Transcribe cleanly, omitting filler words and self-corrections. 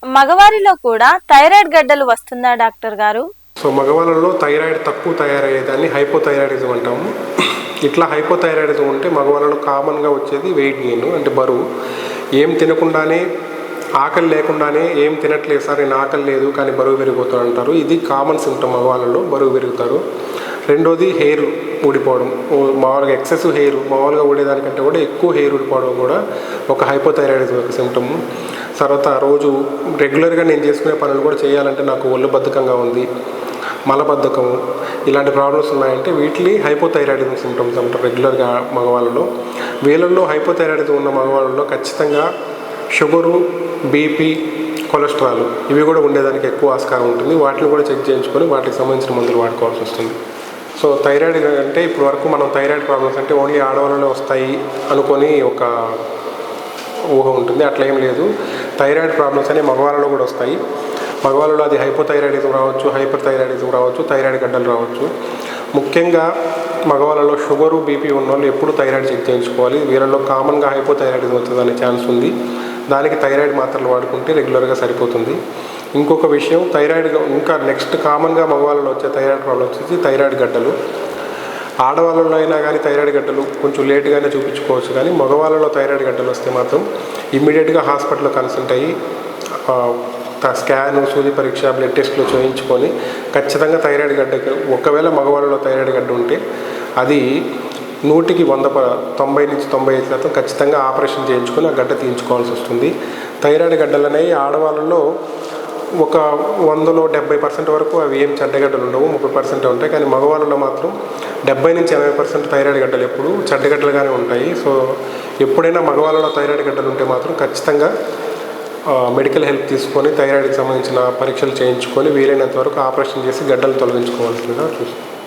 మగవారిలో కూడా థైరాయిడ్ గడ్డలు వస్తుందా డాక్టర్ గారు? సో మగవాళ్ళలో థైరాయిడ్ తక్కువ తయారయ్యేదాన్ని హైపోథైరాయిడిజం అంటాము. ఇట్లా హైపోథైరాయిడిజం ఉంటే మగవాళ్ళలో కామన్గా వచ్చేది వెయిట్ గెయిన్, అంటే బరువు. ఏం తినకుండానే, ఆకలి లేకుండానే ఏం తినట్లేదు సార్ నేను ఆకలి లేదు కానీ బరువు పెరిగిపోతాడు అంటారు. ఇది కామన్ సిమ్టమ్, మగవాళ్ళలో బరువు పెరుగుతారు. రెండోది హెయిర్ ఊడిపోవడం. మామూలుగా ఎక్సెసివ్ హెయిర్, మామూలుగా ఊడేదానికంటే కూడా ఎక్కువ హెయిర్ ఊడిపోవడం కూడా ఒక హైపోథైరాయిడిజం యొక్క సిమ్టమ్. తర్వాత రోజు రెగ్యులర్గా నేను చేసుకునే పనులు కూడా చేయాలంటే నాకు ఒళ్ళు బద్ధకంగా ఉంది, మలబద్ధకము, ఇలాంటి ప్రాబ్లమ్స్ ఉన్నాయంటే వీటిని హైపోథైరాయిడిజం సిమ్టమ్స్ అంటారు రెగ్యులర్గా మగవాళ్ళలో. వీళ్ళల్లో హైపోథైరాయిడిజం ఉన్న మగవాళ్ళలో ఖచ్చితంగా షుగరు, బీపీ, కొలెస్ట్రాల్ ఇవి కూడా ఉండేదానికి ఎక్కువ ఆస్కారం ఉంటుంది. వాటిని కూడా చెక్ చేయించుకొని వాటికి సంబంధించిన మందులు వాడుకోవాల్సి వస్తుంది. సో థైరాయిడ్ అంటే ఇప్పుడు వరకు మనం థైరాయిడ్ ప్రాబ్లమ్స్ అంటే ఓన్లీ ఆడవాళ్ళలో వస్తాయి అనుకొని ఒక ఊహ ఉంటుంది. అట్లా ఏం లేదు. థైరాయిడ్ ప్రాబ్లమ్స్ అనేవి మగవాళ్ళలో కూడా వస్తాయి. మగవాళ్ళలో అది హైపోథైరాయిడిజం రావచ్చు, హైపర్ థైరాయిడిజం రావచ్చు, థైరాయిడ్ గడ్డలు రావచ్చు. ముఖ్యంగా మగవాళ్ళలో షుగరు, బీపీ ఉన్న వాళ్ళు ఎప్పుడు థైరాయిడ్ చెక్ చేయించుకోవాలి. వీళ్ళలో కామన్గా హైపోథైరాయిడిజం అవుతుందనే ఛాన్స్ ఉంది. దానికి థైరాయిడ్ మాత్రలు వాడుకుంటే రెగ్యులర్గా సరిపోతుంది. ఇంకొక విషయం, థైరాయిడ్ ఇంకా నెక్స్ట్ కామన్గా మగవాళ్ళలో వచ్చే థైరాయిడ్ ప్రాబ్లమ్స్ వచ్చి థైరాయిడ్ గడ్డలు. ఆడవాళ్ళలో అయినా కానీ థైరాయిడ్ గడ్డలు కొంచెం లేట్గానే చూపించుకోవచ్చు, కానీ మగవాళ్ళలో థైరాయిడ్ గడ్డలు వస్తే మాత్రం ఇమ్మీడియట్గా హాస్పిటల్లో కన్సల్ట్ అయ్యి స్కాన్, సూది పరీక్ష, బ్లడ్ టెస్ట్లు చేయించుకొని ఖచ్చితంగా థైరాయిడ్ గడ్డకి, ఒకవేళ మగవాళ్ళలో థైరాయిడ్ గడ్డ ఉంటే అది 100కి 90 నుంచి 95% ఖచ్చితంగా ఆపరేషన్ చేయించుకొని ఆ గడ్డ తీయించుకోవాల్సి వస్తుంది. థైరాయిడ్ గడ్డలు అనేవి ఆడవాళ్ళలో ఒక 100లో 70% వరకు అవి ఏం చెడ్డగడ్డలు ఉండవు, 30% ఉంటాయి. కానీ మగవాళ్ళలో మాత్రం 70 నుంచి 80% థైరాయిడ్ గడ్డలు ఎప్పుడు చెడ్డగడ్డలుగానే ఉంటాయి. సో ఎప్పుడైనా మగవాళ్ళలో థైరాయిడ్ గడ్డలు ఉంటే మాత్రం ఖచ్చితంగా మెడికల్ హెల్ప్ తీసుకొని థైరాయిడ్కి సంబంధించిన పరీక్షలు చేయించుకొని వీలైనంత వరకు ఆపరేషన్ చేసి గడ్డలు తొలగించుకోవాల్సిందిగా చూస్తాం.